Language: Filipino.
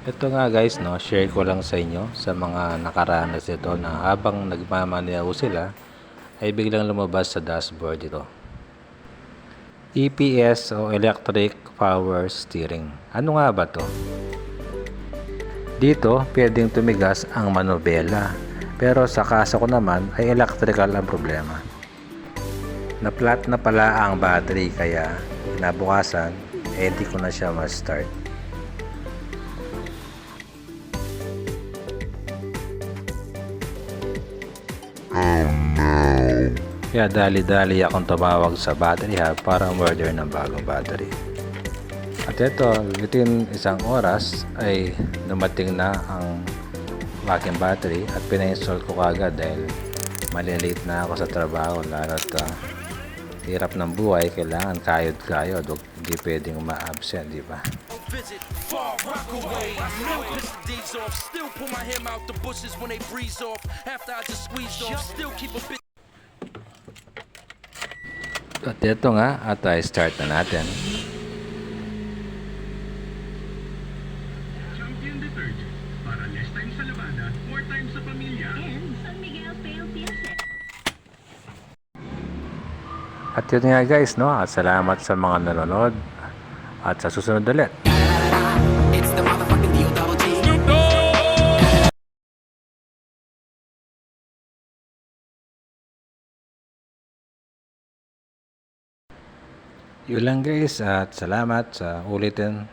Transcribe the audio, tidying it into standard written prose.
Ito nga guys, no, share ko lang sa inyo sa mga nakaranas ito na habang nagmamaneho sila ay biglang lumabas sa dashboard ito. EPS o Electric Power Steering. Ano nga ba to? Dito, pwedeng tumigas ang manobela. Pero sa kaso ko naman ay electrical ang problema. Na-flat na pala ang battery kaya kinabukasan hindi ko na siya ma-start. Kaya dali-dali akong tumawag sa battery hub para order ng bagong battery. At ito, within isang oras ay dumating na ang aking battery at pina-install ko kagad dahil malilate na ako sa trabaho, lalo at hirap ng buhay, kailangan kayod-kayod, hindi pwedeng ma-absent, di ba? At ito nga, at start na natin. Champion Detergent. Para less time sa labada, more time sa pamilya. And San Miguel Pale PSA. At yun nga guys, no? At salamat sa mga nanonood. At sa susunod ulit. It's the motherfucking D-O-double-G. Yun lang guys, at salamat sa ulitin.